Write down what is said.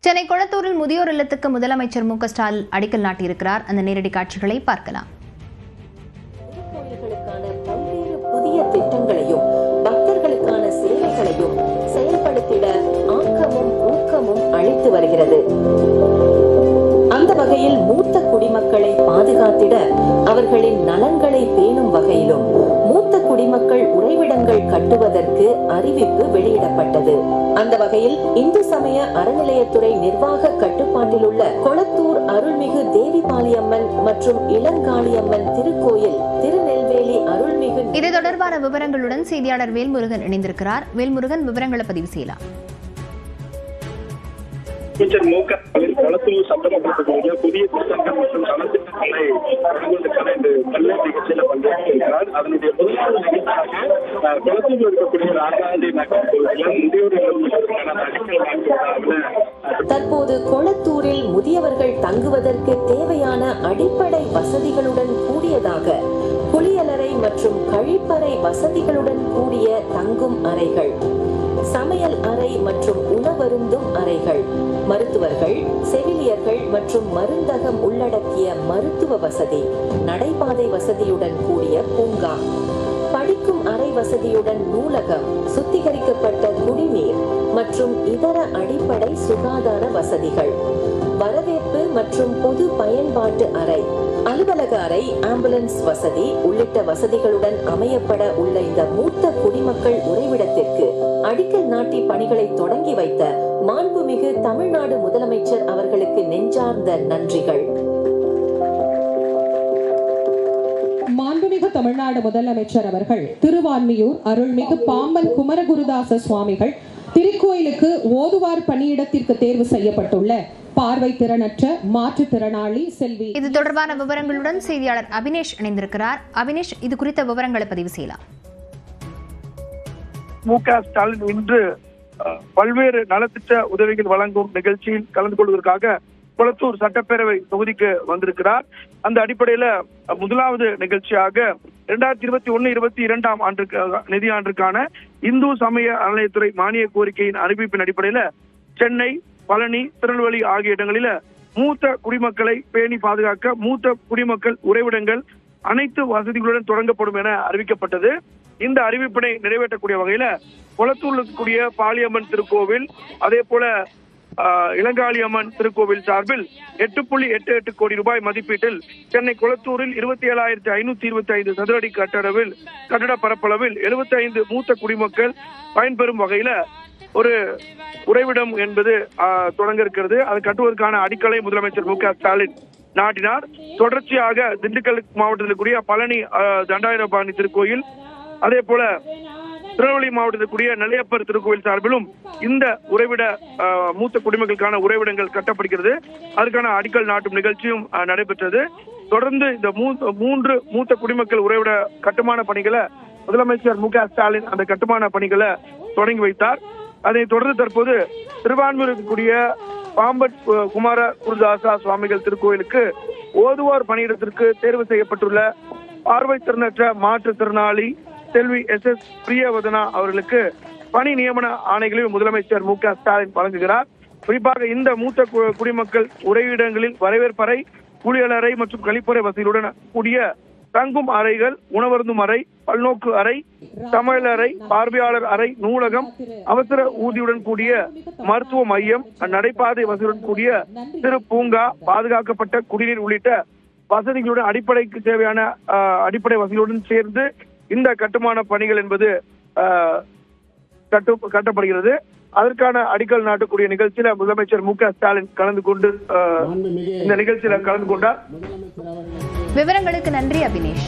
சென்னை கொளத்தூரில் முதியோர் இல்லத்துக்கு முதலமைச்சர் மு.க. ஸ்டாலின் அடிக்கல் நாட்டியிருக்கிறார். அந்த நேரடி காட்சிகளை பார்க்கலாம். பல்வேறு புதிய திட்டங்களையும் பக்தர்களுக்கான சேவைகளையும் செயல்படுத்திட ஆக்கமும் ஊக்கமும் அளித்து வருகிறது. அந்த வகையில் மூத்த குடிமக்களை பாதுகாத்திட அவர்களின் நலன்களை பேணும் வகையிலும் மூத்த குடிமக்கள் உறைவிடங்கள் கட்டுவதற்கு அறிவிப்பு வெளியிடப்பட்டது. அந்த வகையில் இந்து சமய அறநிலையத்துறை நிர்வாக கட்டுப்பாட்டில் உள்ள கொளத்தூர் அருள்மிகு தேவிபாலியம்மன் மற்றும் இளங்காளியம்மன் திருக்கோயில் திருநெல்வேலி அருள்மிகு. இது தொடர்பான விவரங்களுடன் செய்தியாளர் வேல்முருகன் இணைந்திருக்கிறார். வேல்முருகன், விவரங்களை பதிவு செய்யலாம். அமைச்சர் மு.க. ஸ்டாலின் கொளத்தூர் சட்டமன்றத்தினுடைய புதிய திட்டங்கள் மற்றும் நலத்திட்டங்களை வழங்குவதற்கான இந்த பல்வேறு நிகழ்ச்சியில பங்கேற்றிருக்கிறார். அதனுடைய முதலாவது நிகழ்ச்சியாக கொளத்தூரில் இருக்கக்கூடிய ராஜாஜி நகர் பகுதியில் முதியோர் தற்போது கொளத்தூரில் முதியவர்கள் தங்குவதற்கு தேவையான அடிப்படை வசதிகளுடன் கூடியதாக குளியலறை மற்றும் கழிப்பறை வசதிகளுடன் கூடிய தங்கும் அறைகள், சமையல் அறை மற்றும் உணவருந்தும் அறைகள், மருத்துவர்கள், செவிலியர்கள் மற்றும் மருந்தகம் உள்ளடக்கிய மருத்துவ வசதி, நடைபாதை வசதியுடன் கூடிய பூங்கா, படிக்கும் அறை வசதியுடன் நூலகம், சுத்திகரிக்கப்பட்ட குடிநீர் மற்றும் இதர அடிப்படை சுகாதார வசதிகள், வரவேற்பு மற்றும் பொது பயன்பாட்டு அறை, அலுவலக அறை, ஆம்புலன்ஸ் வசதி உள்ளிட்ட வசதிகளுடன் அமையப்பட உள்ள இந்த மூத்த குடிமக்கள் உறைவிடத்திற்கு அடிக்கல் நாட்டி பணிகளை தொடங்கி வைத்த மாண்புமிகு தமிழ்நாடு முதலமைச்சர் அவர்களுக்கு நெஞ்சார்ந்த நன்றிகள். மாண்புமிகு தமிழ்நாடு முதலமைச்சர் அவர்கள் திருவான்மியூர் அருள்மிகு பாம்பன் குமரகுருதாச சுவாமிகள் திருக்கோயிலுக்கு ஓதுவார் பணியிடத்திற்கு தேர்வு செய்யப்பட்டுள்ள பார்வை திறனற்ற மாற்றுத்திறனாளி செல்வி. இது தொடர்பான விவரங்களுடன் செய்தியாளர் அபினேஷ் இணைந்திருக்கிறார். அபினேஷ், இது குறித்த விவரங்களை பதிவு செய்யலாம். மு.க. ஸ்டாலின் இன்று பல்வேறு நலத்திட்ட உதவிகள் வழங்கும் நிகழ்ச்சியில் கலந்து கொள்வதற்காக கொளத்தூர் சட்டப்பேரவை தொகுதிக்கு வந்திருக்கிறார். அந்த அடிப்படையில முதலாவது நிகழ்ச்சியாக 2021-22 நிதியாண்டிற்கான இந்து சமய அறநிலையத்துறை மானிய கோரிக்கையின் அறிவிப்பின் அடிப்படையில சென்னை, பழனி, திருநெல்வேலி ஆகிய இடங்களில மூத்த குடிமக்களை பேணி பாதுகாக்க மூத்த குடிமக்கள் உறைவிடங்கள் அனைத்து வசதிகளுடன் தொடங்கப்படும் என அறிவிக்கப்பட்டது. இந்த அறிவிப்பினை நிறைவேற்றக்கூடிய வகையில கொளத்தூரில் இருக்கக்கூடிய பாலியம்மன் திருக்கோவில், அதே போல இளங்காளியம்மன் திருக்கோவில் சார்பில் 8.88 கோடி ரூபாய் மதிப்பீட்டில் சென்னை கொளத்தூரில் 27,525 சதுர அடி கட்டட பரப்பளவில் 75 மூத்த குடிமக்கள் பயன்பெறும் வகையில ஒரு உறைவிடம் என்பது தொடங்க இருக்கிறது. அது கட்டுவதற்கான அடிக்கலை முதலமைச்சர் மு.க. ஸ்டாலின் நாட்டினார். தொடர்ச்சியாக திண்டுக்கல் மாவட்டத்தில் இருக்கக்கூடிய பழனி தண்டாயுதபாணி திருக்கோயில், அதே போல திருநெல்வேலி மாவட்டத்தில் கூடிய நெல்லையப்பர் திருக்கோவில் சார்பிலும் இந்த உறைவிட மூத்த குடிமக்களுக்கான உறைவிடங்கள் கட்டப்படுகிறது. அதற்கான அடிக்கல் நாட்டும் நிகழ்ச்சியும் நடைபெற்றது. தொடர்ந்து இந்த மூன்று மூத்த குடிமக்கள் உறைவிட கட்டுமான பணிகளை முதலமைச்சர் மு.க. ஸ்டாலின் அந்த கட்டுமான பணிகளை தொடங்கி வைத்தார். அதைத் தொடர்ந்து தற்போது திருவான்மியூர் இருக்கக்கூடிய பாம்பன் குமார குருதாசா சுவாமிகள் திருக்கோயிலுக்கு ஓதுவார் பணியிடத்திற்கு தேர்வு செய்யப்பட்டுள்ள பார்வை திறனற்ற மாற்றுத்திறனாளி செல்வி S.S. பிரியவதனா அவர்களுக்கு பணி நியமன ஆணைகளையும் முதலமைச்சர் மு.க. ஸ்டாலின் வழங்குகிறார். குறிப்பாக இந்த மூத்த குடிமக்கள் உறைவிடங்களில் வரவேற்பறை, குளியலறை மற்றும் கழிப்பறை வசதியுடன் கூடிய தங்கும் அறைகள், உணவருந்தும் அறை, பல்நோக்கு அறை, சமையலறை, பார்வையாளர் அறை, நூலகம், அவசர ஊர்தியுடன் கூடிய மருத்துவ மையம், நடைபாதை வசதியுடன் கூடிய சிறு பூங்கா, பாதுகாக்கப்பட்ட குடிநீர் உள்ளிட்ட வசதிகளுடன் அடிப்படைக்கு தேவையான அடிப்படை வசதிகளுடன் சேர்ந்து இந்த கட்டுமான பணிகள் என்பது கட்டப்படுகிறது. அதற்கான அடிக்கல் நாட்டக்கூடிய நிகழ்ச்சியில முதலமைச்சர் மு.க. ஸ்டாலின் கலந்து கொண்டு இந்த நிகழ்ச்சியில கலந்து கொண்டார். விவரங்களுக்கு நன்றி அபினேஷ்.